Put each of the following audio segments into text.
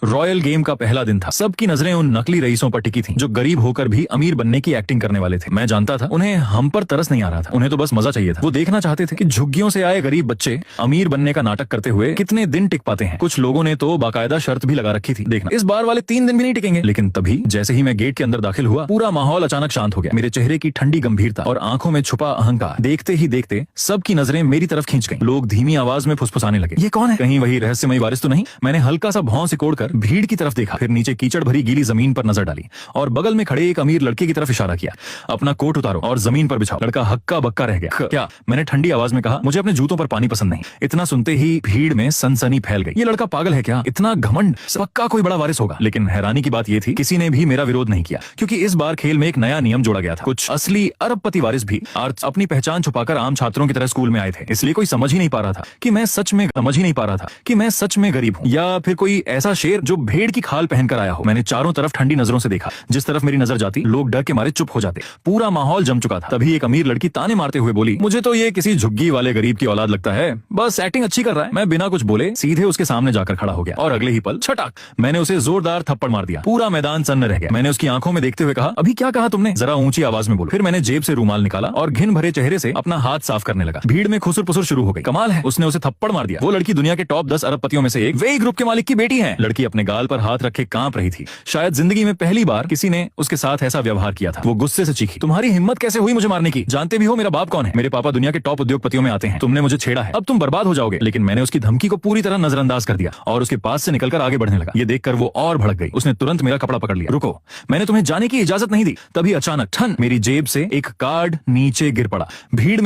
Royal game का पहला दिन था। सबकी नजरें उन नकली रईसों पर टिकी थीं, जो गरीब होकर भी अमीर बनने की एक्टिंग करने वाले थे। मैं जानता था उन्हें हम पर तरस नहीं आ रहा था, उन्हें तो बस मजा चाहिए था। वो देखना चाहते थे कि झुग्गियों से आए गरीब बच्चे अमीर बनने का नाटक करते हुए कितने दिन टिक पाते हैं। कुछ लोगों ने तो बाकायदा शर्त भी लगा रखी थी, देखना इस बार वाले 3 दिन भी नहीं टिकेंगे। लेकिन तभी जैसे ही मैं गेट के अंदर दाखिल हुआ, पूरा माहौल अचानक शांत हो गया। मेरे चेहरे की ठंडी गंभीरता और आंखों में छुपा अहंकार देखते ही देखते सबकी नजरें मेरी तरफ खींच गईं। लोग धीमी आवाज में फुसफुसाने लगे, ये कौन है? कहीं वही रहस्यमयी वारिस तो नहीं? मैंने हल्का सा भौं सिकोड़कर भीड़ की तरफ देखा, फिर नीचे कीचड़ भरी गीली जमीन पर नजर डाली और बगल में खड़े एक अमीर लड़के की तरफ इशारा किया। अपना कोट उतारो और जमीन पर बिछाओ। लड़का हक्का बक्का रह गया। क्या? मैंने ठंडी आवाज में कहा, मुझे अपने जूतों पर पानी पसंद नहीं। इतना सुनते ही भीड़ में सनसनी फैल गई। ये लड़का पागल है क्या? इतना घमंड, पक्का कोई बड़ा वारिस होगा। लेकिन हैरानी की बात यह थी, किसी ने भी मेरा विरोध नहीं किया, क्योंकि इस बार खेल में एक नया नियम जोड़ा गया था। कुछ असली अरबपति वारिस भी अपनी पहचान छुपाकर आम छात्रों की तरह स्कूल में आए थे। इसलिए कोई समझ ही नहीं पा रहा था कि मैं सच में गरीब हूँ या फिर कोई ऐसा शेर जो भेड़ की खाल पहनकर आया हो। मैंने चारों तरफ ठंडी नजरों से देखा। जिस तरफ मेरी नजर जाती, लोग डर के मारे चुप हो जाते। पूरा माहौल जम चुका था। तभी एक अमीर लड़की ताने मारते हुए बोली, मुझे तो ये किसी झुग्गी वाले गरीब की औलाद लगता है, बस एक्टिंग अच्छी कर रहा है। मैं बिना कुछ बोले सीधे उसके सामने जाकर खड़ा हो गया और अगले ही पल छटाक मैंने उसे जोरदार थप्पड़ मार दिया। पूरा मैदान सन्न रह गया। मैंने उसकी आंखों में देखते हुए कहा, अभी क्या कहा तुमने? जरा ऊंची आवाज में बोलो। फिर मैंने जेब से रूमाल निकाला और घिन भरे चेहरे से अपना हाथ साफ करने लगा। भीड़ में खुसुर पुसुर शुरू हो गई। कमाल है, उसने उसे थप्पड़ मार दिया। वो लड़की दुनिया के टॉप 10 अरबपतियों में से एक, वे ग्रुप के मालिक की बेटी है। लड़की अपने गाल पर हाथ रखे कांप रही थी। शायद जिंदगी में पहली बार किसी ने उसके साथ ऐसा व्यवहार किया था। वो गुस्से से चीखी, तुम्हारी हिम्मत कैसे हुई मुझे मारने की? जानते भी हो मेरा बाप कौन है? मेरे पापा दुनिया के टॉप उद्योगपतियों में आते हैं। तुमने मुझे छेड़ा है, अब तुम बर्बाद हो जाओगे। लेकिन मैंने उसकी धमकी को पूरी तरह नजरअंदाज कर दिया और उसके पास से निकलकर आगे बढ़ने लगा। ये देखकर वो और भड़क गई। उसने तुरंत मेरा कपड़ा पकड़ लिया। रुको, मैंने तुम्हें जाने की इजाजत नहीं दी। तभी अचानक ठन मेरी जेब से एक कार्ड नीचे गिर पड़ा। भीड़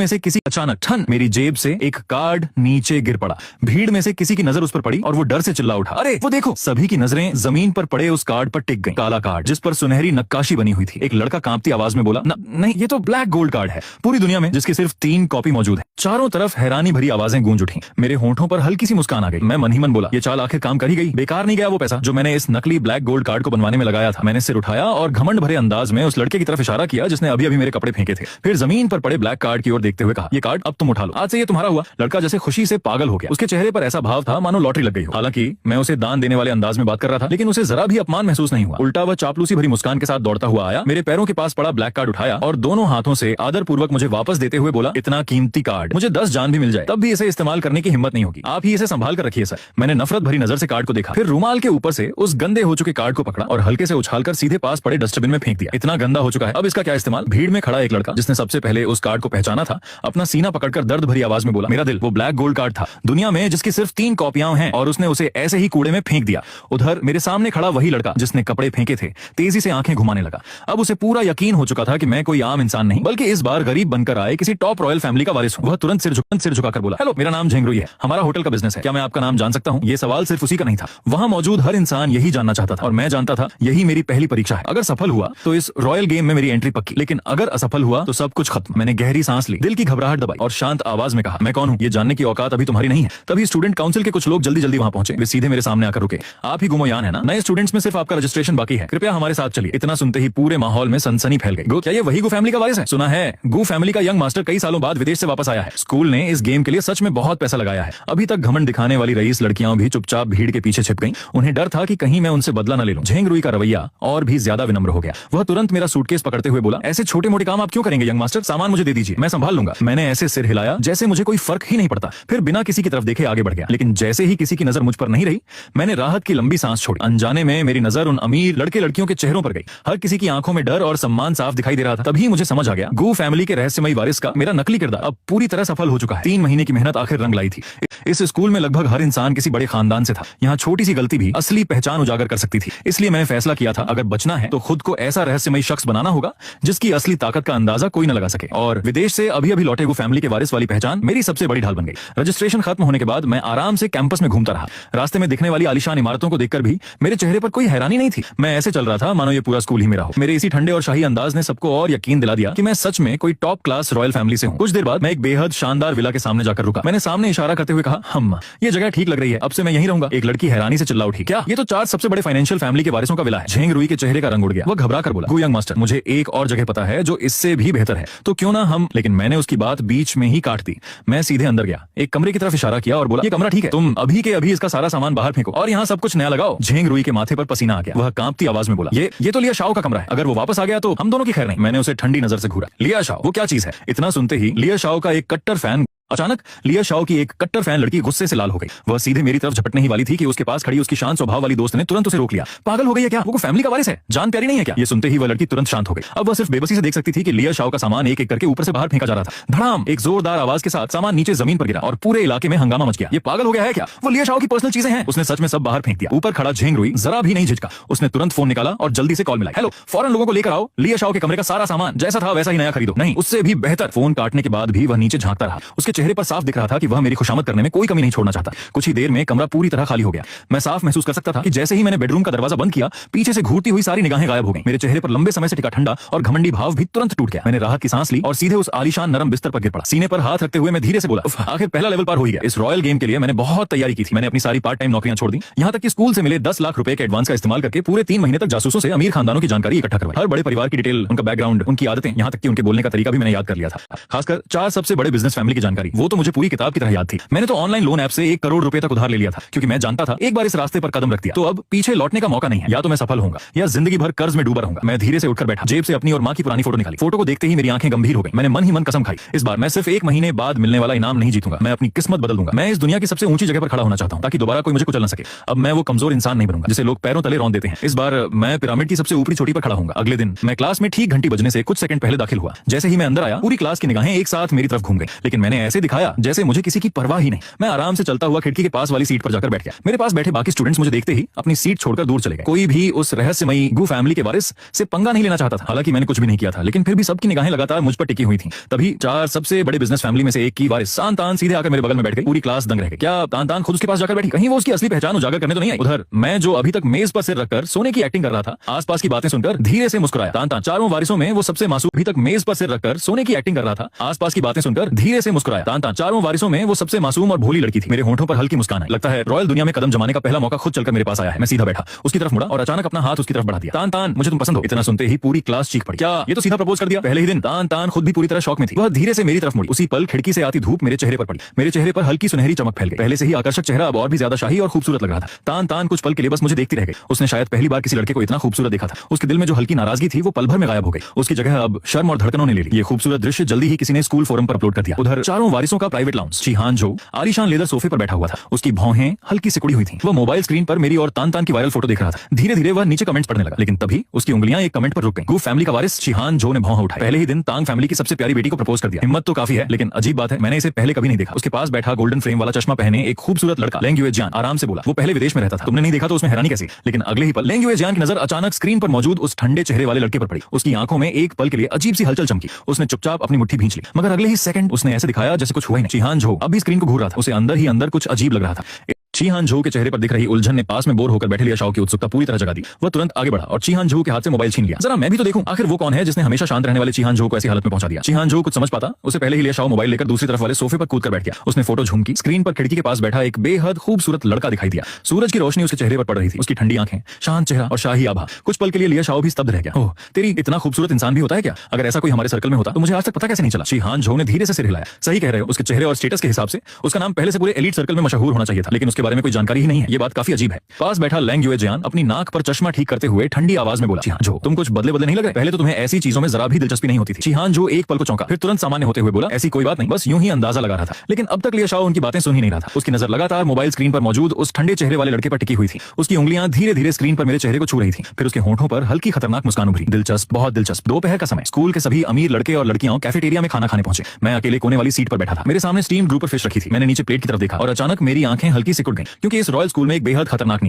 में से किसी की नजर उस पर पड़ी और वो डर से चिल्ला उठा, अरे वो देखो! सभी की नजरें जमीन पर पड़े उस कार्ड पर टिक गईं। काला कार्ड जिस पर सुनहरी नक्काशी बनी हुई थी। एक लड़का कांपती आवाज में बोला, नहीं, ये तो ब्लैक गोल्ड कार्ड है, पूरी दुनिया में जिसकी सिर्फ 3 कॉपी मौजूद है। चारों तरफ हैरानी भरी आवाजें गूंज उठी। मेरे होंठों पर हल्की सी मुस्कान आ गई। मैं मन ही मन बोला, ये चाल आखिर काम कर ही गई। बेकार नहीं गया वो पैसा जो मैंने इस नकली ब्लैक गोल्ड कार्ड को बनवाने में लगाया था। मैंने सिर उठाया और घमंड भरे अंदाज में उस लड़के की तरफ इशारा किया जिसने अभी अभी मेरे कपड़े फेंके थे। फिर जमीन पर पड़े ब्लैक कार्ड की ओर देखते हुए कहा, ये कार्ड अब तुम उठा लो, आज से ये तुम्हारा हुआ। लड़का जैसे खुशी से पागल हो गया। उसके चेहरे पर ऐसा भाव था मानो लॉटरी लग गई हो। हालांकि मैं उसे दान देने वाले अंदाज में बात कर रहा था, लेकिन उसे जरा भी अपमान महसूस नहीं हुआ। उल्टा वह चापलूसी भरी मुस्कान के साथ दौड़ता हुआ आया, मेरे पैरों के पास पड़ा ब्लैक कार्ड उठाया और दोनों हाथों से आदर पूर्वक मुझे वापस देते हुए बोला, इतना कीमती कार्ड मुझे 10 जान भी मिल जाए तब भी इसे इस्तेमाल करने की हिम्मत नहीं होगी। आप ही इसे संभाल कर रखिए सर। मैंने नफरत भरी नजर से कार्ड को देखा, फिर रूमाल के ऊपर से उस गंदे हो चुके कार्ड को पकड़ा और हल्के से उछालकर सीधे पास पड़े डस्टबिन में फेंक दिया। इतना गंदा हो चुका है, अब इसका क्या इस्तेमाल? भीड़ में खड़ा एक लड़का जिसने सबसे पहले उस कार्ड को पहचाना था, अपना सीना पकड़कर दर्द भरी आवाज में बोला, मेरा दिल, वो ब्लैक गोल्ड कार्ड था दुनिया में जिसकी सिर्फ 3 कॉपियां हैं और उसने उसे ऐसे ही कूड़े में फेंक दिया। उधर मेरे सामने खड़ा वही लड़का जिसने कपड़े फेंके थे तेजी से आंखें घुमाने लगा। अब उसे पूरा यकीन हो चुका था कि मैं कोई आम इंसान नहीं, बल्कि इस बार गरीब बनकर आए किसी टॉप रॉयल फैमिली का वारिस हूं। वह तुरंत सिर झुकाकर बोला, हेलो, मेरा नाम झेंगरुई है, हमारा होटल का बिजनेस है, क्या मैं आपका नाम जान सकता हूं? ये सवाल सिर्फ उसी का नहीं था, वहां मौजूद हर इंसान यही जानना चाहता था और मैं जानता था यही मेरी पहली परीक्षा है। अगर सफल हुआ तो इस रॉयल गेम में मेरी एंट्री पक्की, लेकिन अगर असफल हुआ तो सब कुछ खत्म। मैंने गहरी सांस ली, दिल की घबराहट दबाई और शांत आवाज में कहा, मैं कौन हूं ये जानने की औकात अभी तुम्हारी नहीं है। तभी स्टूडेंट काउंसिल के कुछ लोग जल्दी जल्दी वहां पहुंचे। वे सीधे मेरे सामने आकर रुके। आप ही गुमोयान है ना? नए स्टूडेंट्स में सिर्फ आपका रजिस्ट्रेशन बाकी है, कृपया हमारे साथ चलिए। इतना सुनते ही पूरे माहौल में सनसनी फैल गई। गो, क्या ये वही गु फैमिली का वारिस है? सुना है गु फैमिली का यंग मास्टर कई सालों बाद विदेश से वापस आया है। स्कूल ने इस गेम के लिए सच में बहुत पैसा लगाया है। अभी तक घमंड दिखाने वाली रईस लड़कियां भी चुपचाप भीड़ के पीछे छिप गईं। उन्हें डर था कि कहीं मैं उनसे बदला न ले लूं। झेंगरुई का रवैया और भी ज्यादा विनम्र हो गया। वह तुरंत मेरा सूटकेस पकड़ते हुए बोला, ऐसे छोटे मोटे काम आप क्यों करेंगे यंग मास्टर? सामान मुझे दे दीजिए, मैं संभाल लूंगा। मैंने ऐसे सिर हिलाया जैसे मुझे कोई फर्क ही नहीं पड़ता, फिर बिना किसी की तरफ देखे आगे बढ़ गया। लेकिन जैसे ही किसी की नजर मुझ पर नहीं रही, मैंने राहत की लंबी सांस छोड़ी। अनजाने में मेरी नजर उन अमीर लड़के लड़कियों के चेहरों पर गई। हर किसी की आंखों में डर और सम्मान साफ दिखाई दे रहा था। तभी मुझे समझ आ गया, गु फैमिली के रहस्यमयी वारिस का मेरा नकली किरदार अब पूरी तरह सफल हो चुका है। 3 महीने की मेहनत आखिर रंग लाई थी। इस स्कूल में लगभग हर इंसान किसी बड़े खानदान से था। यहाँ छोटी सी गलती भी असली पहचान उजागर कर सकती थी। इसलिए मैंने फैसला किया था, अगर बचना है तो खुद को ऐसा रहस्यमयी शख्स बनाना होगा जिसकी असली ताकत का अंदाजा कोई न लगा सके। और विदेश से अभी अभी लौटे गु फैमिली के वारिस वाली पहचान मेरी सबसे बड़ी ढाल बन गई। रजिस्ट्रेशन खत्म होने के बाद मैं आराम से कैंपस में घूमता रहा। रास्ते में दिखने वाली आलीशान इमारतों को देखकर भी मेरे चेहरे पर कोई हैरानी नहीं थी। मैं ऐसे चल रहा था मानो ये पूरा स्कूल ही मेरा हो। मेरे इसी ठंडे और शाही अंदाज ने सबको और यकीन दिला दिया कि मैं सच में कोई टॉप क्लास रॉयल फैमिली से हूँ। कुछ देर बाद मैं एक बेहद शानदार विला के सामने जाकर रुका। मैंने सामने इशारा करते हुए कहा, हम ये जगह ठीक लग रही है, अब से मैं यहीं रहूंगा। एक लड़की हैरानी से चिल्ला उठी, क्या ये तो 4 सबसे बड़े फाइनेंशियल फैमिली के वारिसों का विला है? झेंगरुई के चेहरे का रंग उड़ गया। वो घबरा कर बोला, गु यंग मास्टर, मुझे एक और जगह पता है जो इससे भी बेहतर है, तो क्यों ना हम। लेकिन मैंने उसकी बात बीच में ही काट दी। मैं सीधे अंदर गया, एक कमरे की तरफ इशारा किया और बोला, ये कमरा ठीक है, तुम अभी के अभी इसका सारा सामान बाहर फेंको और यहाँ सब कुछ नया लगाओ। झेंग रुई के माथे पर पसीना आ गया। वह कांपती आवाज में बोला, ये तो लिया शाओ का कमरा है। अगर वो वापस आ गया तो हम दोनों की खैर नहीं। मैंने उसे ठंडी नजर से घूरा। लिया शाओ वो क्या चीज है? इतना सुनते ही लिया शाओ का एक कट्टर फैन अचानक लिया शाओ की एक कट्टर फैन लड़की गुस्से से लाल हो गई। वह सीधे मेरी तरफ झपटने ही वाली थी कि उसके पास खड़ी उसकी शांत स्वभाव वाली दोस्त ने तुरंत उसे रोक लिया। पागल हो गई है क्या? वो फैमिली का वारिस है, जान प्यारी नहीं है क्या? ये सुनते ही वह लड़की तुरंत शांत हो गई। अब वह सिर्फ बेबसी से देख सकती थी कि लिया शाओ का सामान एक एक करके ऊपर से बाहर फेंका जा रहा था। धड़ाम, एक जोरदार आवाज के साथ सामान नीचे जमीन पर गिरा और पूरे इलाके में हंगामा मच गया। ये पागल हो गया है क्या? वो लिया शाओ की पर्सनल चीजें हैं। उसने सच में सब बाहर फेंक दिया। ऊपर खड़ा झेंग रुई जरा भी नहीं झिझका। उसने तुरंत फोन निकाला और जल्दी से कॉल मिलाई। हेलो, फौरन लोगों को लेकर आओ, लिया शाओ के कमरे का सारा सामान जैसा था वैसा ही नया खरीदो। नहीं, उससे भी बेहतर। फोन काटने के बाद भी वह नीचे झांकता रहा। उसके चेहरे पर साफ दिख रहा था कि वह मेरी खुशामद करने में कोई कमी नहीं छोड़ना चाहता। कुछ ही देर में कमरा पूरी तरह खाली हो गया। मैं साफ महसूस कर सकता था कि जैसे ही मैंने बेडरूम का दरवाजा बंद किया, पीछे से घूरती हुई सारी निगाहें गायब हो गईं। मेरे चेहरे पर लंबे समय से टिका ठंडा और घमंडी भाव भी तुरंत टूट गया। मैंने राहत की सांस ली और सीधे उस आलीशान नरम बिस्तर पर गिर पड़ा। सीने पर हाथ रखते हुए मैं धीरे से बोला, आखिर पहला लेवल पार हो ही गया। इस रॉयल गेम के लिए मैंने बहुत तैयारी की थी। मैंने अपनी सारी पार्ट टाइम नौकरियां छोड़ दी। यहाँ तक कि स्कूल से मिले 10 लाख रुपए के एडवांस का इस्तेमाल करके पूरे 3 महीने तक जासूसों से अमीर खानदानों की जानकारी इकट्ठा करवाई। हर बड़े परिवार की डिटेल, उनका बैकग्राउंड, उनकी आदतें, यहाँ तक कि उनके बोलने का तरीका भी मैंने याद कर लिया था। खासकर 4 सबसे बड़े बिजनेस फैमिली की जानकारी, वो तो मुझे पूरी किताब की तरह याद थी। मैंने तो ऑनलाइन लोन ऐप से 1 करोड़ रुपए तक उधार ले लिया था, क्योंकि मैं जानता था एक बार इस रास्ते पर कदम रख दिया तो अब पीछे लौटने का मौका नहीं है। या तो मैं सफल होऊंगा या जिंदगी भर कर्ज में डूबा रहूंगा। मैं धीरे से उठकर बैठा, जेब से अपनी और मां की पुरानी फोटो निकाली। फोटो को देखते ही मेरी आंखें गंभीर हो गई। मैंने मन ही मन कसम खाई, इस बार मैं सिर्फ 1 महीने बाद मिलने वाला इनाम नहीं जीतूंगा, मैं अपनी किस्मत बदल दूंगा। मैं इस दुनिया की सबसे ऊंची जगह पर खड़ा होना चाहता हूं, ताकि दोबारा कोई मुझे कुचल न सके। अब मैं वो कमजोर इंसान नहीं बनूंगा जिसे लोग पैरों तले रौंद देते हैं। इस बार मैं पिरामिड की सबसे ऊपरी चोटी पर खड़ा होऊंगा। अगले दिन मैं क्लास में ठीक घंटी बजने से कुछ सेकंड पहले दाखिल हुआ। जैसे ही मैं अंदर आया, पूरी क्लास की निगाहें एक साथ मेरी तरफ घूम गई, लेकिन मैंने ऐसे दिखाया जैसे मुझे किसी की परवाह ही नहीं। मैं आराम से चलता हुआ खिड़की के पास वाली सीट पर जाकर बैठ गया। मेरे पास बैठे बाकी स्टूडेंट्स मुझे देखते ही अपनी सीट छोड़कर दूर चले गए। कोई भी उस रहस्यमयी गू फैमिली के वारिस से पंगा नहीं लेना चाहता था। हालांकि मैंने कुछ भी नहीं किया था, लेकिन फिर भी सबकी निगाहें लगातार मुझ पर टिकी हुई थीं। तभी 4 सबसे बड़े बिजनेस फैमिली में से एक की वारिस तान तान सीधे आकर मेरे बगल में बैठ गई। पूरी क्लास दंग रह गई। क्या तान तान खुद उसके पास जाकर बैठी? कहीं वो उसकी असली पहचान उजागर करने तो नहीं आई? उधर मैं जो अभी तक मेज पर सिर रखकर सोने की एक्टिंग कर रहा था, आसपास की बातें सुनकर धीरे से मुस्कुराया। तान तान चारों वारिसों में वो सबसे मासूम, अभी तक मेज पर सिर रखकर सोने की एक्टिंग कर रहा था, आसपास की बातें सुनकर धीरे से मुस्कुराया। तान तान चारों वारिसों में वो सबसे मासूम और भोली लड़की थी। मेरे होंठों पर हल्की मुस्कान आई। लगता है रॉयल दुनिया में कदम जमाने का पहला मौका खुद चलकर मेरे पास आया है। मैं सीधा बैठा, उसकी तरफ मुड़ा और अचानक अपना हाथ उसकी तरफ बढ़ा दिया। तान तान, मुझे तुम पसंद हो। इतना सुनते ही पूरी क्लास चीख पड़ी। क्या ये तो सीधा प्रपोज कर दिया पहले ही दिन? तान तान खुद भी पूरी तरह शौक में थी। वह धीरे से मेरी तरफ मुड़ी। उसी पल खिड़की से आती धूप मेरे चेहरे पर पड़ी। मेरे चेहरे पर हल्की सुनहरी चमक फैल गई। पहले से ही आकर्षक चेहरा अब और भी ज्यादा शाही और खूबसूरत लग रहा था। तान तान कुछ पल के लिए बस मुझे देखती रह गई। उसने शायद पहली बार किसी लड़के को इतना खूबसूरत देखा था। उसके दिल में जो हल्की नाराजगी थी वो पल भर में गायब हो गई। उसकी जगह अब शर्म और धड़कनों ने ले ली। ये खूबसूरत दृश्य जल्दी ही किसी ने स्कूल फोरम पर अपलोड कर दिया। उधर चारों वारिसों का प्राइवेट लाउंज चिहान जो आलीशान लेदर सोफे पर बैठा हुआ था। उसकी भौहें हल्की सिकुड़ी हुई थी। वो मोबाइल स्क्रीन पर मेरी और तान तान की वायरल फोटो देख रहा था। धीरे धीरे वह नीचे कमेंट्स पढ़ने लगा, लेकिन तभी उसकी उंगलियां एक कमेंट पर रुक गईं। गू फैमिली का वारिस चिहान जो ने भौं उठाई। पहले ही दिन तांग फैमिली की सबसे प्यारी बेटी को प्रपोज कर दिया। हिम्मत तो काफी है, लेकिन अजीब बात है, मैंने इसे पहले कभी नहीं देखा। उसके पास बैठा गोल्डन फ्रेम वाला चश्मा पहने एक खूबसूरत लड़का लेंग युए जियान आराम से बोला। वो पहले विदेश में रहता था, तुमने नहीं देखा तो उसमें हैरानी कैसी? लेकिन अगले ही पल लेंग युए जियान की नजर अचानक स्क्रीन पर मौजूद उस ठंडे चेहरे वाले लड़के पर पड़ी। उसकी आंखों में एक पल के लिए अजीब सी हलचल चमकी। उसने चुपचाप अपनी मुट्ठी भींच ली, मगर अगले ही सेकंड उसने ऐसे दिखाया जैसे कुछ हुआ ही नहीं। चिहान जो अब भी स्क्रीन को घूर रहा था। उसे अंदर ही अंदर कुछ अजीब लग रहा था। चिहान झो के चेहरे पर दिख रही उलझन ने पास में बोर होकर बैठे लिया शाओ की उत्सुकता पूरी तरह जगा दी। वह तुरंत आगे बढ़ा और चिहान झो के हाथ से मोबाइल छीन लिया। जरा मैं भी तो देखूं, आखिर वो कौन है जिसने हमेशा शांत रहने वाले चिहान झो को ऐसी हालत में पहुंचा दिया। चिहान झो कुछ समझ पाता उसे पहले ही लिया शाओ मोबाइल लेकर दूसरी तरफ वाले सोफे पर कूद कर बैठ गया। उसने फोटो झूमकी। स्क्रीन पर खिड़की के पास बैठा एक बेहद खूबसूरत लड़का दिखाई दिया। सूरज की रोशनी उसके चेहरे पर पड़ रही थी। उसकी ठंडी आंखें, शांत चेहरा और शाही आभा। कुछ पल के लिए लिया शाओ भी स्तब्ध रह गया। ओह, तेरी इतना खूबसूरत इंसान भी होता है क्या? अगर ऐसा कोई हमारे सर्कल में होता तो मुझे आज तक पता कैसे नहीं चला? चिहान झो ने धीरे से सिर हिलाया। सही कह रहे हो, उसके चेहरे और स्टेटस के हिसाब से उसका नाम पहले से पूरे एलीट सर्कल में मशहूर होना चाहिए था, लेकिन उसके बारे में कोई जानकारी ही नहीं है। ये बात काफी अजीब है। पास बैठा लेंग युए जियान अपनी नाक पर चश्मा ठीक करते हुए ठंडी आवाज में बोला, चिहान जो तुम कुछ बदले बदले नहीं लग रहे। पहले तो तुम्हें ऐसी चीजों में जरा भी दिलचस्पी नहीं होती थी। चिहान जो एक पल को चौंका, फिर तुरंत सामान्य होते हुए बोला, ऐसी कोई बात नहीं, बस यूं ही अंदाजा लगा रहा था। लेकिन अब तक लिया शाओ उनकी बातें सुन ही नहीं रहा था। उसकी नजर लगातार मोबाइल स्क्रीन पर मौजूद उस ठंडे चेहरे वाले लड़के पर टिकी हुई थी। उसकी उंगलियां धीरे धीरे स्क्रीन पर मेरे चेहरे को छू रही थी। फिर उसके होंठों पर हल्की खतरनाक मुस्कान उभरी। दिलचस्प, बहुत दिलचस्प। दोपहर का समय, स्कूल के सभी अमीर लड़के और लड़कियां कैफेटेरिया में खाना खाने पहुंचे। मैं अकेले कोने वाली सीट पर बैठा था। मेरे सामने स्टीम्ड ग्रुपर फिश रखी थी। मैंने नीचे प्लेट की तरफ देखा और अचानक मेरी आंखें हल्की सिकुड़ गईं, क्योंकि इस रॉयल स्कूल में एक बेहद खतरनाक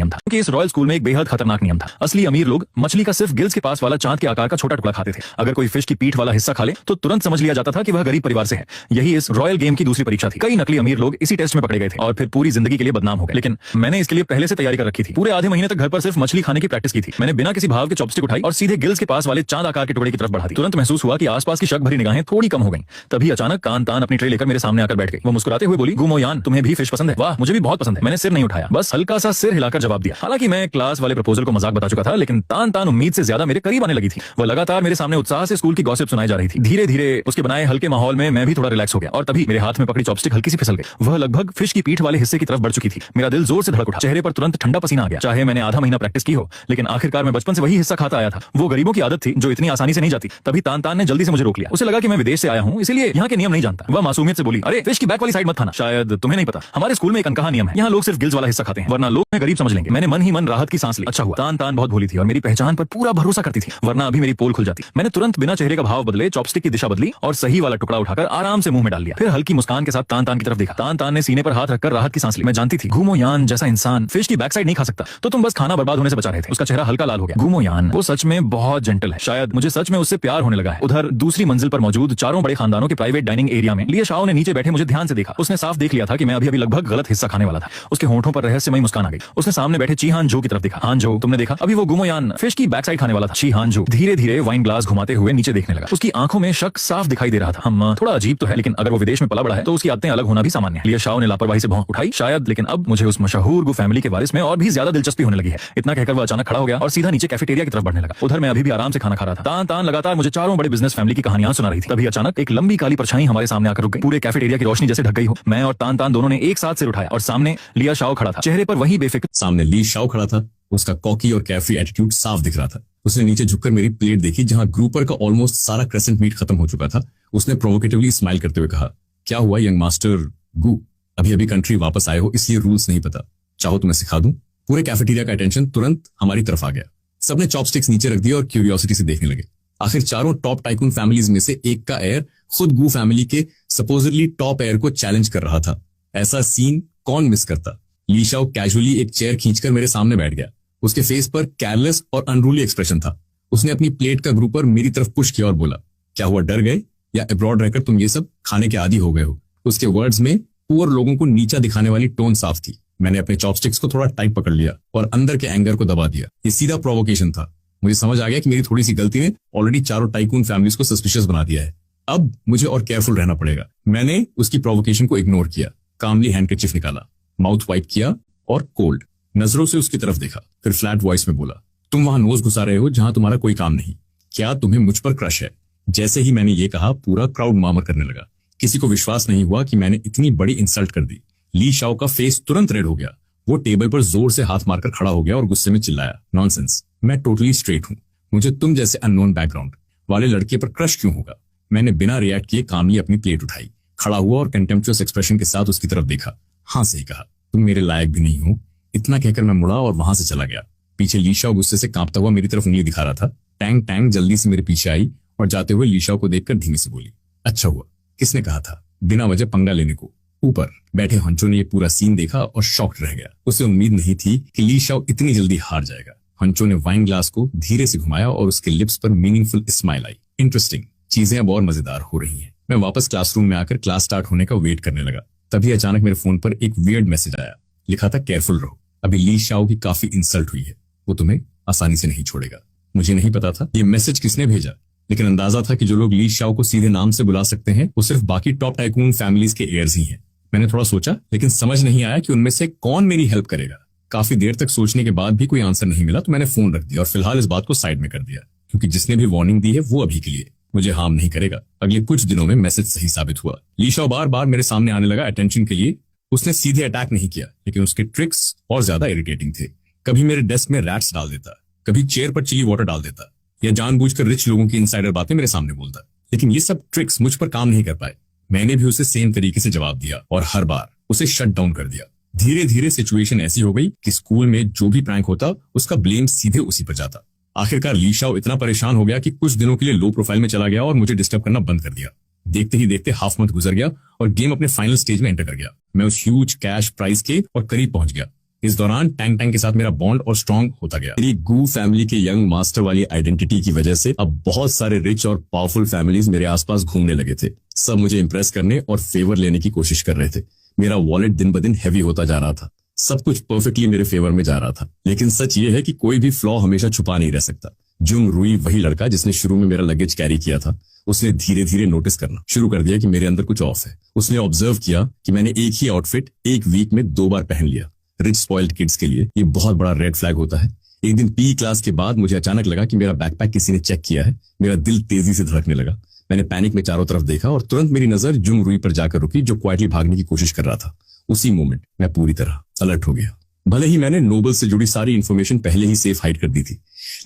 नियम था। असली अमीर लोग मछली का सिर्फ गिल्स के पास वाला चांद के आकार का छोटा टुकड़ा खाते थे। अगर कोई फिश की पीठ वाला हिस्सा खा ले तो तुरंत समझ लिया जाता था कि वह गरीब परिवार से है। यही इस रॉयल गेम की दूसरी परीक्षा थी। कई नकली अमीर लोग इसी टेस्ट में पकड़े गए थे और फिर पूरी जिंदगी के लिए बदनाम हो गए। लेकिन मैंने इसके लिए पहले से तैयारी कर रखी थी। पूरे आधे महीने तक घर पर सिर्फ मछली खाने की प्रैक्टिस की थी। मैंने बिना किसी भाव के चॉपस्टिक उठाई और सीधे गिल्स के पास वाले चांद आकार के टुकड़े की तरफ बढ़ा दी। तुरंत महसूस हुआ कि आसपास की शक भरी निगाहें थोड़ी कम हो गई। तभी अचानक कान तान अपनी ट्रे लेकर मेरे सामने आकर बैठ गई। वो मुस्कुराते हुए बोली, गुमो यान, तुम्हें भी फिश पसंद है? वाह, मुझे भी बहुत पसंद है। मैंने सिर नहीं उठाया, बस हल्का सा सिर हिलाकर जवाब दिया। हालांकि मैं क्लास वाले प्रपोजल को मजाक बता चुका था, लेकिन तान तान उम्मीद से ज्यादा मेरे करीब आने लगी थी। वह लगातार मेरे सामने उत्साह से स्कूल की गॉसिप सुनाई जा रही थी। धीरे धीरे उसके बनाए हल्के माहौल में मैं भी थोड़ा रिलैक्स हो गया और तभी मेरे हाथ में पकड़ी चॉपस्टिक हल्की सी फिसल गई। वह लगभग फिश की पीठ वाले हिस्से की तरफ बढ़ चुकी थी। मेरा दिल जोर से धड़क उठा, चेहरे पर तुरंत ठंडा पसीना आ गया। चाहे मैंने आधा महीना प्रैक्टिस की हो, लेकिन आखिरकार मैं बचपन से वही हिस्सा खाता आया था। वो गरीबों की आदत थी जो इतनी आसानी से नहीं जाती। तभी तान तान ने जल्दी से मुझे रोक लिया। उसे लगा कि मैं विदेश से आया हूँ, इसलिए यहाँ के नियम नहीं जानता। वह मासूमियत से बोली, अरे फिश की बैक वाली साइड मत खाना, शायद तुम्हें नहीं पता, हमारे स्कूल में एक अनकहा नियम है, यहाँ लोग सिर्फ गिल्स वाला हिस्सा खाते हैं, वरना लोग गरीब समझ लेंगे। मैंने मन ही मन राहत की सांस ली। अच्छा हुआ तान तान बहुत भोली थी और मेरी पहचान पर पूरा भरोसा करती थी, वरना अभी मेरी पोल खुल जाती। मैंने तुरंत बिना चेहरे का भाव बदले चॉपस्टिक की दिशा बदली और सही वाला टुकड़ा उठाकर आराम से मुंह में डाल लिया। फिर हल्की मुस्कान के साथ तान तान की तरफ देखा। तान तान ने सीने पर हाथ रखकर राहत की सांस ली। मैं जानती थी घूमो यान जैसा इंसान फिश की बैक साइड नहीं खा सकता, तो तुम बस खाना बर्बाद होने से बचा रहे थे। उसका चेहरा हल्का लाल हो गया। घूमो यान, वो सच में बहुत जेंटल है, शायद मुझे सच में उससे प्यार होने लगा है। उधर दूसरी मंजिल पर मौजूद चारों बड़े खानदानों के प्राइवेट डाइनिंग एरिया में लिया शाओ ने नीचे बैठे मुझे ध्यान से देखा। उसने साफ देख लिया था कि मैं अभी अभी लगभग गलत हिस्सा खाने वाला था। उसके होंठों पर रहस्यमय मुस्कान आ गई। उसने सामने बैठे ची हान जो की तरफ देखा। हान जो, तुमने देखा, अभी वो गुमो यान फिश की बैक साइड खाने वाला था। ची हान जो धीरे धीरे वाइन ग्लास घुमाते हुए नीचे देखने लगा। उसकी आंखों में शक साफ दिखाई दे रहा था। हम थोड़ा अजीब तो है, लेकिन अगर वो विदेश में पला बड़ा है तो उसकी आदतें अलग होना भी सामान्य है। लिया शाओ ने लापरवाही से भौंक उठाई, शायद, लेकिन अब मुझे उस मशहूर गु फैमिली के वारिस में और भी ज्यादा दिलचस्पी होने लगी है। इतना कहकर वो अचानक खड़ा हो गया और सीधा नीचे कैफेटेरिया की तरफ बढ़ने लगा। उधर मैं अभी भी आराम से खाना खा रहा था। तान तान लगातार मुझे चारों बड़े बिजनेस फैमिली की कहानियां सुना रही थी। तभी अचानक एक लंबी काली परछाई हमारे सामने आकर रुक गई। पूरे कैफेटेरिया की रोशनी जैसे ढक गई हो। मैं और तान तान दोनों ने एक साथ सिर उठाया और सामने लिया शाओ खड़ा था, चेहरे पर वही बेफिक्र। सामने ली शाओ खड़ा था। उसका कॉकी और कैफी एटीट्यूड साफ दिख रहा था। उसने नीचे झुककर मेरी प्लेट देखी, जहां ग्रुपर का ऑलमोस्ट सारा क्रेसेंट मीट खत्म हो चुका था। उसने प्रोवोकेटिवली स्माइल करते हुए कहा, क्या हुआ यंग मास्टर गु, अभी अभी कंट्री वापस आए हो, इसलिए रूल्स नहीं पता, चाहो तो मैं सिखा दूं। पूरे कैफेटेरिया का अटेंशन तुरंत हमारी तरफ आ गया। सबने चॉपस्टिक्स नीचे रख दिया और क्यूरियोसिटी से देखने लगे। आखिर चारों टॉप टाइकून फैमिलीज में से एक का एयर खुद गु फैमिली के सपोजिटली टॉप एयर को चैलेंज कर रहा था। ऐसा सीन कौन मिस करता। ली शाओ कैजुअली एक चेयर खींचकर मेरे सामने बैठ गया। उसके फेस पर केयरलेस और अनरूली एक्सप्रेशन था। उसने अपनी प्लेट का ग्रुपर मेरी तरफ पुश किया और बोला, क्या हुआ, डर गए, या अब्रॉड रहकर तुम ये सब खाने के आदी हो गए हो। उसके वर्ड्स में पुअर लोगों को नीचा दिखाने वाली टोन साफ थी। मैंने अपने चॉपस्टिक्स को थोड़ा टाइट पकड़ लिया और अंदर के एंगर को दबा दिया। ये सीधा प्रोवोकेशन था। मुझे समझ आ गया कि मेरी थोड़ी सी गलती ने ऑलरेडी चारों टाइकून फैमिलीज को सस्पिशियस बना दिया है। अब मुझे और केयरफुल रहना पड़ेगा। मैंने उसकी प्रोवोकेशन को इग्नोर किया, कामली हैंडकरचीफ निकाला, माउथ वाइप किया और कोल्ड नजरों से उसकी तरफ देखा। फिर फ्लैट वॉइस में बोला, तुम वहां नोज घुसा रहे हो जहां तुम्हारा कोई काम नहीं। क्या तुम्हें मुझ पर क्रश है? जैसे ही मैंने ये कहा, पूरा क्राउड मामर करने लगा। किसी को विश्वास नहीं हुआ कि मैंने इतनी बड़ी इंसल्ट कर दी। ली शाओ का फेस तुरंत रेड हो गया। वो टेबल पर जोर से हाथ मारकर खड़ा हो गया और गुस्से में चिल्लाया, नॉनसेंस, मैं टोटली स्ट्रेट हूं, मुझे तुम जैसे अननोन बैकग्राउंड वाले लड़के पर क्रश क्यों होगा। मैंने बिना रिएक्ट किए कामली अपनी प्लेट उठाई, खड़ा हुआ और कंटेम्प्चुअस एक्सप्रेशन के साथ उसकी तरफ देखा। हाँ सही कहा, तुम मेरे लायक भी नहीं हो। इतना कहकर मैं मुड़ा और वहां से चला गया। पीछे ली शाओ गुस्से से कांपता हुआ मेरी तरफ उंगली दिखा रहा था। टैंग टैंग जल्दी से मेरे पीछे आई और जाते हुए ली शाओ को देखकर धीमे से बोली, अच्छा हुआ, किसने कहा था बिना वजह पंगा लेने को। ऊपर बैठे हंचो ने ये पूरा सीन देखा और शॉक्ड रह गया। उसे उम्मीद नहीं थी कि ली शाओ इतनी जल्दी हार जाएगा। हंचो ने वाइन ग्लास को धीरे से घुमाया और उसके लिप्स पर मीनिंगफुल स्माइल आई। इंटरेस्टिंग, चीजें अब और मजेदार हो रही हैं। मैं वापस क्लासरूम में आकर क्लास स्टार्ट होने का वेट करने लगा। तभी अचानक मेरे फोन पर एक वियर्ड मैसेज आया। लिखा था, केयरफुल रहो, अभी ली शाओ की काफी इंसल्ट हुई है, वो तुम्हें आसानी से नहीं छोड़ेगा। मुझे नहीं पता था ये मैसेज किसने भेजा, लेकिन अंदाजा था कि जो लोग ली शाओ को सीधे नाम से बुला सकते हैं वो सिर्फ बाकी टॉप टाइकून फैमिलीज के एयर्स ही हैं। मैंने थोड़ा सोचा, लेकिन समझ नहीं आया कि उनमें से कौन मेरी हेल्प करेगा। काफी देर तक सोचने के बाद भी कोई आंसर नहीं मिला तो मैंने फोन रख दिया और फिलहाल इस बात को साइड में कर दिया, क्योंकि जिसने भी वार्निंग दी है वो अभी के लिए मुझे हार्म नहीं करेगा। अगले कुछ दिनों में मैसेज सही साबित हुआ। ली शाओ बार बार मेरे सामने आने लगा अटेंशन के लिए। उसने सीधे अटैक नहीं किया, लेकिन उसके ट्रिक्स और ज्यादा इरिटेटिंग थे। कभी मेरे डेस्क में रैट्स डाल देता, कभी चेयर पर चिली वाटर डाल देता, या जानबूझकर रिच लोगों की इनसाइडर बातें मेरे सामने बोलता। लेकिन ये सब ट्रिक्स मुझ पर काम नहीं कर पाए। मैंने भी उसे सेम तरीके से जवाब दिया और हर बार उसे शट डाउन कर दिया। धीरे धीरे सिचुएशन ऐसी हो गई कि स्कूल में जो भी प्रैंक होता उसका ब्लेम सीधे उसी पर जाता। आखिरकार ली शाओ इतना परेशान हो गया कि कुछ दिनों के लिए लो प्रोफाइल में चला गया और मुझे डिस्टर्ब करना बंद कर दिया। देखते ही देखते हाफ मंथ गुजर गया और गेम अपने फाइनल स्टेज में एंटर कर गया। मैं उस ह्यूज कैश प्राइज के और करीब पहुंच गया। इस दौरान टैंग टैंग के साथ मेरा बॉन्ड और स्ट्रॉन्ग होता गया। मेरी गू फैमिली के यंग मास्टर वाली आइडेंटिटी की वजह से अब बहुत सारे रिच और पावरफुल फैमिलीज मेरे आसपास घूमने लगे थे। सब मुझे इंप्रेस करने और फेवर लेने की कोशिश कर रहे थे। मेरा वॉलेट दिन ब दिन हैवी होता जा रहा था। सब कुछ परफेक्टली मेरे फेवर में जा रहा था। लेकिन सच ये है कि कोई भी फ्लॉ हमेशा छुपा नहीं रह सकता। जुंग रुई, वही लड़का जिसने शुरू में मेरा लगेज कैरी किया था, उसने धीरे धीरे नोटिस करना शुरू कर दिया कि मेरे अंदर कुछ ऑफ है। उसने ऑब्जर्व किया कि मैंने एक ही आउटफिट एक वीक में 2 बार पहन लिया। रिच स्पॉइल्ड किड्स के लिए ये बहुत बड़ा रेड फ्लैग होता है। एक दिन पी क्लास के बाद मुझे अचानक लगा कि मेरा बैकपैक किसी ने चेक किया है। मेरा दिल तेजी से धड़कने लगा। मैंने पैनिक में चारों तरफ देखा और तुरंत मेरी नजर जुंग रुई पर जाकर रुकी, जो क्वाइटली भागने की कोशिश कर रहा था। उसी मोमेंट मैं पूरी तरह अलर्ट हो गया। भले ही मैंने नोबल से जुड़ी सारी इंफॉर्मेशन पहले ही सेफ हाइड कर दी थी,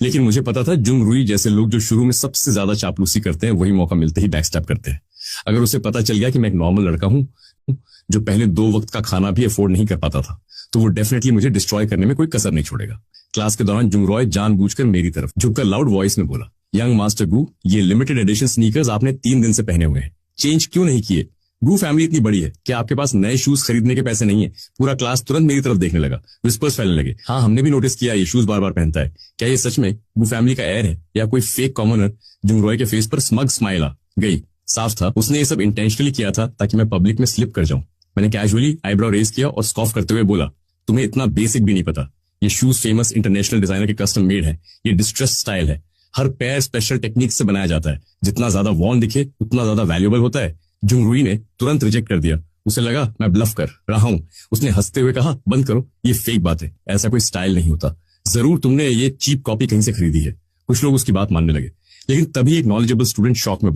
लेकिन मुझे पता था जुंग रुई जैसे लोग जो शुरू में सबसे ज्यादा चापलूसी करते हैं, वही मौका मिलते ही बैकस्टैप करते हैं। अगर उसे पता चल गया कि मैं एक नॉर्मल लड़का हूं जो पहले 2 वक्त का खाना भी अफोर्ड नहीं कर पाता था, तो वो डेफिनेटली मुझे डिस्ट्रॉय करने में कोई कसर नहीं छोड़ेगा। क्लास के दौरान जुंग रॉय जानबूझकर मेरी तरफ झुककर लाउड वॉइस में बोला, यंग मास्टर गू, ये लिमिटेड एडिशन स्नीकर्स आपने 3 दिन से पहने हुए हैं, चेंज क्यों नहीं किए? गू फैमिली इतनी बड़ी है, क्या आपके पास नए शूज खरीदने के पैसे नहीं है? पूरा क्लास तुरंत मेरी तरफ देखने लगा, विस्पर्स फैलने लगे। हाँ, हमने भी नोटिस किया ये शूज बार बार पहनता है। क्या ये सच में गू फैमिली का एयर है या कोई फेक कॉमनर? जुंग रॉय के फेस पर स्मग स्माइल आ गई। साफ था उसने ये सब इंटेंशनली किया था ताकि मैं पब्लिक में स्लिप कर जाऊं। मैंने कैजुअली आईब्रो रेज किया और स्कॉफ करते हुए बोला, तुम्हें इतना बेसिक भी नहीं पता, ये शूज फेमस इंटरनेशनल डिजाइनर के कस्टम मेड है। ये डिस्ट्रेस स्टाइल है, हर पैर स्पेशल टेक्निक से बनाया जाता है। जितना ज्यादा वॉर्न दिखे उतना ज्यादा वैल्यूएबल होता है। जुंग रुई ने तुरंत रिजेक्ट कर दिया। उसे लगा मैं ब्लफ कर रहा हूं। उसने हंसते हुए कहा, बंद करो, ये फेक बात है, ऐसा कोई स्टाइल नहीं होता। जरूर तुमने ये चीप कॉपी कहीं से खरीदी है। कुछ लोग उसकी बात मानने लगे, लेकिन तभी एक नॉलेजेबल स्टूडेंट शॉक में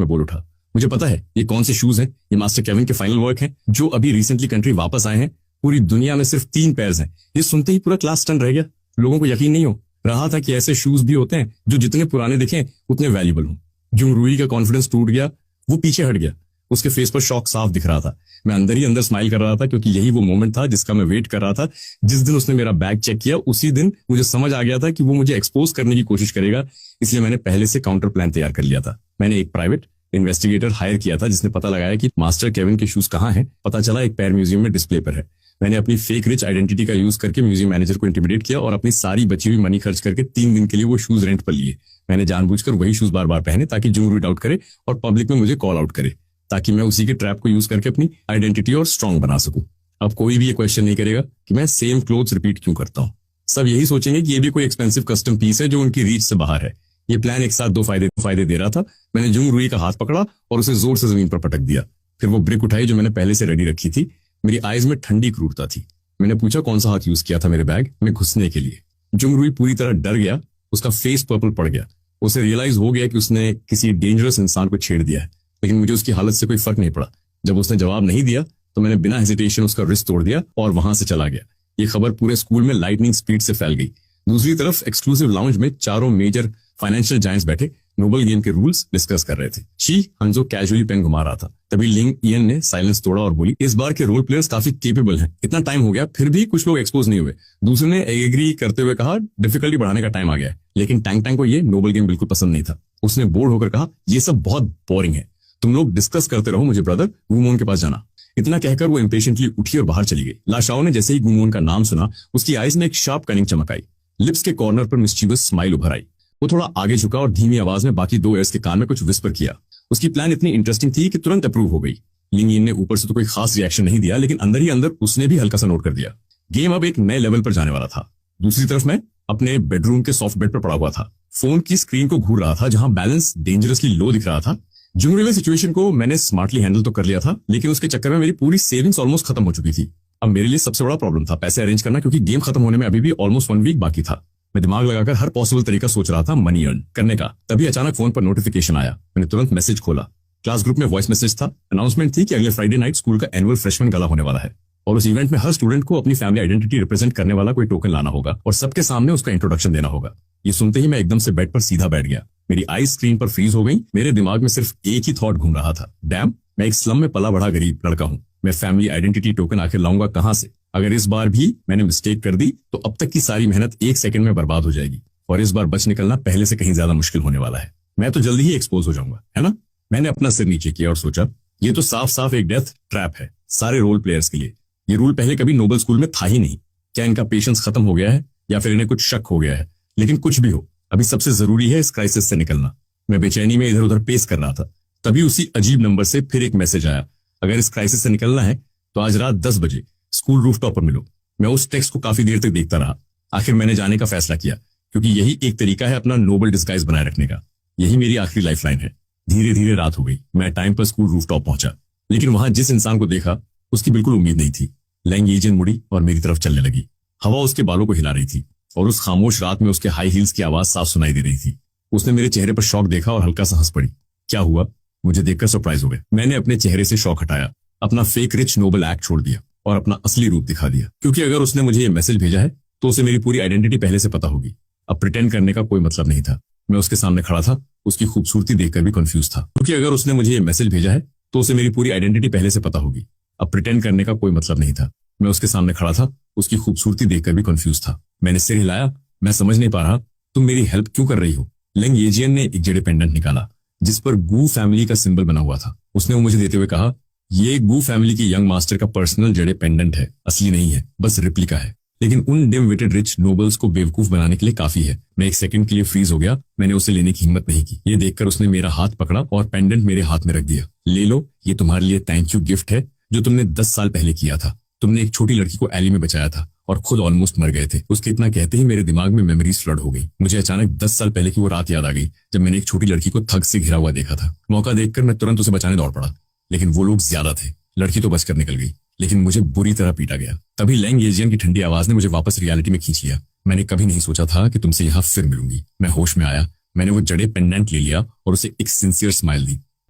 बोल उठा। मुझे पता है ये कौन से शूज हैं। ये मास्टर केविन के फाइनल वर्क हैं, जो अभी रिसेंटली कंट्री वापस आए हैं। पूरी दुनिया में सिर्फ 3 पेयर्स हैं। ये सुनते ही पूरा क्लास स्टन रह गया। लोगों को यकीन नहीं हो रहा था कि ऐसे शूज भी होते हैं जो जितने पुराने दिखें उतने वैल्यूबल हों। जुंग रुई का कॉन्फिडेंस टूट गया, वो पीछे हट गया। उसके फेस पर शॉक साफ दिख रहा था। मैं अंदर ही अंदर स्माइल कर रहा था, क्योंकि यही वो मोमेंट था जिसका मैं वेट कर रहा था। जिस दिन उसने मेरा बैग चेक किया, उसी दिन मुझे समझ आ गया था कि वो मुझे एक्सपोज करने की कोशिश करेगा। इसलिए मैंने पहले से काउंटर प्लान तैयार कर लिया था। मैंने एक प्राइवेट इन्वेस्टिगेटर हायर किया था जिसने पता लगाया कि मास्टर केविन के शूज कहाँ हैं। पता चला एक पैर म्यूजियम में डिस्प्ले पर है। मैंने अपनी फेक रिच आइडेंटिटी का यूज करके म्यूजियम मैनेजर को इंटिमिडेट किया और अपनी सारी बची हुई मनी खर्च करके 3 दिन के लिए वो शूज रेंट पर लिए। मैंने जानबूझकर वही शूज बार बार पहने ताकि जुंग रुई डाउट करे और पब्लिक में मुझे कॉल आउट करे, ताकि मैं उसी के ट्रैप को यूज करके अपनी आइडेंटिटी और स्ट्रांग बना सकूं। अब कोई भी ये क्वेश्चन नहीं करेगा कि मैं सेम क्लोथ्स रिपीट क्यों करता हूं। सब यही सोचेंगे कि ये भी कोई एक्सपेंसिव कस्टम पीस है जो उनकी रीच से बाहर है। ये प्लान एक साथ 2 फायदे दे रहा था। मैंने जुंग रुई का हाथ पकड़ा और उसे जोर से जमीन पर पटक दिया। फिर वो ब्रिक उठाई जो मैंने पहले से रेडी रखी थी। मेरी आईज में ठंडी क्रूरता थी। मैंने पूछा, कौन सा हाथ यूज किया था मेरे बैग में घुसने के लिए? जुंग रुई पूरी तरह डर गया। उसका फेस पर्पल पड़ गया। उसे रियलाइज हो गया कि उसने किसी डेंजरस इंसान को छेड़ दिया है, लेकिन मुझे उसकी हालत से कोई फर्क नहीं पड़ा। जब उसने जवाब नहीं दिया तो मैंने बिना हेजिटेशन उसका रिस्ट तोड़ दिया और वहां से चला गया। ये खबर पूरे स्कूल में लाइटनिंग स्पीड से फैल गई। दूसरी तरफ एक्सक्लूसिव लाउंज में 4 मेजर फाइनेंशियल जायंट्स बैठे नोबल गेम के रूल्स डिस्कस कर रहे थे। शी हंजो कैजुअली पेन घुमा रहा था। तभी लिंग ईयन ने साइलेंस तोड़ा और बोली, इस बार के रोल प्लेयर्स काफी केपेबल हैं। इतना टाइम हो गया फिर भी कुछ लोग एक्सपोज नहीं हुए। दूसरे ने एग्री करते हुए कहा, डिफिकल्टी बढ़ाने का टाइम आ गया है। लेकिन टैंग टैंग को ये नोबल गेम बिल्कुल पसंद नहीं था। उसने बोर्ड होकर कहा, ये सब बहुत बोरिंग है, तुम लोग डिस्कस करते रहो, मुझे ब्रदर गुमोन के पास जाना। इतना कहकर वो इम्पेशेंटली उठी और बाहर चली गई। लाशाओ ने जैसे ही गुमोन का नाम सुना, उसकी आईज में एक शार्प कनिंग चमक आई। लिप्स के कॉर्नर पर मिस्चीवियस स्माइल उभर आई। वो थोड़ा आगे झुका और धीमी आवाज में बाकी 2 एयर्स के कान में कुछ विस्पर किया। उसकी प्लान इतनी इंटरेस्टिंग थी कि तुरंत अप्रूव हो गई। लिंग ईयन ने ऊपर से तो कोई खास रिएक्शन नहीं दिया, लेकिन अंदर ही अंदर उसने भी हल्का सा नोट कर दिया। गेम अब एक नए लेवल पर जाने वाला था। दूसरी तरफ मैं अपने बेडरूम के सॉफ्ट बेड पर पड़ा हुआ था। फोन की स्क्रीन को घूर रहा था, जहां बैलेंस डेंजरसली लो दिख रहा था। जुंग रुई सिचुएशन को मैंने स्मार्टली हैंडल तो कर लिया था, लेकिन उसके चक्कर में मेरी पूरी सेविंग्स ऑलमोस्ट खत्म हो चुकी थी। अब मेरे लिए सबसे बड़ा प्रॉब्लम था पैसे अरेंज करना, क्योंकि गेम खत्म होने में अभी भी ऑलमोस्ट 1 वीक बाकी था। मैं दिमाग लगाकर हर पॉसिबल तरीका सोच रहा था मनी अर्न करने का। तभी अचानक फोन पर नोटिफिकेशन आया। मैंने तुरंत मैसेज खोला। क्लास ग्रुप में वॉइस मैसेज था। अनाउंसमेंट थी कि अगले फ्राइडे नाइट स्कूल का एनुअल फ्रेशमैन गला होने वाला है और उस इवेंट में हर स्टूडेंट को अपनी फैमिली आइडेंटिटी रिप्रेजेंट करने वाला कोई टोकन लाना होगा और सबके सामने उसका इंट्रोडक्शन देना होगा। ये सुनते ही मैं एकदम से बेड पर सीधा बैठ गया। मेरी आईज स्क्रीन पर फ्रीज हो गई। मेरे दिमाग में सिर्फ एक ही थॉट घूम रहा था, डैम, मैं एक स्लम में पला बड़ा गरीब लड़का हूँ। मैं फैमिली आइडेंटिटी टोकन आखिर लाऊंगा कहां से? अगर इस बार भी मैंने मिस्टेक कर दी तो अब तक की सारी मेहनत 1 सेकंड में बर्बाद हो जाएगी और इस बार बच निकलना पहले से कहीं ज्यादा मुश्किल होने वाला है। मैं तो जल्दी ही एक्सपोज हो जाऊंगा, है ना? मैंने अपना सिर नीचे किया और सोचा, ये तो साफ साफ एक डेथ ट्रैप है सारे रोल प्लेयर्स के लिए। ये रूल पहले कभी नोबल स्कूल में था ही नहीं। क्या इनका पेशेंस खत्म हो गया है या फिर इन्हें कुछ शक हो गया है? लेकिन कुछ भी हो, अभी सबसे जरूरी है इस क्राइसिस से निकलना। मैं बेचैनी में इधर उधर पेस कर रहा था। तभी उसी अजीब नंबर से फिर एक मैसेज आया, अगर इस क्राइसिस से निकलना है तो आज रात 10 बजे स्कूल रूफटॉप पर मिलो। मैं उस टेक्स्ट को काफी देर तक देखता रहा। आखिर मैंने जाने का फैसला किया, क्योंकि यही एक तरीका है अपना नोबल डिस्गाइज बनाए रखने का। यही मेरी आखिरी लाइफलाइन है। धीरे धीरे रात हो गई। मैं टाइम पर स्कूल रूफटॉप पहुंचा, लेकिन वहां जिस इंसान को देखा उसकी बिल्कुल उम्मीद नहीं थी। लैंग एजियन मुड़ी और मेरी तरफ चलने लगी। हवा उसके बालों को हिला रही थी और उस खामोश रात में उसके हाई हील्स की आवाज साफ सुनाई दे रही थी। उसने मेरे चेहरे पर शॉक देखा और हल्का सा हंस पड़ी। क्या हुआ? मुझे देखकर सरप्राइज हो गए। मैंने अपने चेहरे से शॉक हटाया, अपना फेक रिच नोबल एक्ट छोड़ दिया और अपना असली रूप दिखा दिया। क्योंकि अगर उसने मुझे ये मैसेज भेजा है तो उसे मेरी पूरी आइडेंटिटी पहले से पता होगी। अब प्रिटेंड करने का कोई मतलब नहीं था। मैं उसके सामने खड़ा था, उसकी खूबसूरती देखकर भी कंफ्यूज था। क्योंकि अगर उसने मुझे ये मैसेज भेजा है तो उसे मेरी पूरी आइडेंटिटी पहले से पता होगी। अब प्रिटेंड करने का कोई मतलब नहीं था। मैं उसके सामने खड़ा था, उसकी खूबसूरती देखकर भी कंफ्यूज था। मैंने सिर हिलाया। मैं समझ नहीं पा रहा, तुम मेरी हेल्प क्यों कर रही हो? लैंग एजियन ने एक जड़े पेंडेंट निकाला जिस पर गू फैमिली का सिंबल बना हुआ था। उसने वो मुझे देते हुए कहा, ये गू फैमिली की यंग मास्टर का पर्सनल जड़े पेंडेंट है, असली नहीं है, बस रिप्लिका है, लेकिन उन डिम विटेड रिच नोबल्स को बेवकूफ बनाने के लिए काफी है। मैं एक सेकंड के लिए फ्रीज हो गया। मैंने उसे लेने की हिम्मत नहीं की। ये देखकर उसने मेरा हाथ पकड़ा और पेंडेंट मेरे हाथ में रख दिया। ले लो, ये तुम्हारे लिए थैंक यू गिफ्ट है जो तुमने 10 साल पहले किया था। तुमने एक छोटी लड़की को एली में बचाया था और खुद ऑलमोस्ट मर गए थे। उसके इतना कहते ही मेरे दिमाग में मेमोरीज फ्लड हो गई। मुझे अचानक 10 साल पहले की वो रात याद आ गई जब मैंने एक छोटी लड़की को थग से घिरा हुआ देखा था। मौका देखकर मैं तुरंत उसे बचाने दौड़ पड़ा, लेकिन वो लोग ज्यादा थे। लड़की तो बचकर निकल गई, लेकिन मुझे बुरी तरह पीटा गया। तभी लैंग एजियन की ठंडी आवाज ने मुझे वापस रियलिटी में खींच लिया। मैंने कभी नहीं सोचा था कि तुमसे यहाँ फिर मिलूंगी। मैं होश में आया, मैंने वो जड़े पेंडेंट ले लिया और उसे एक सिंसियर स्माइल दी।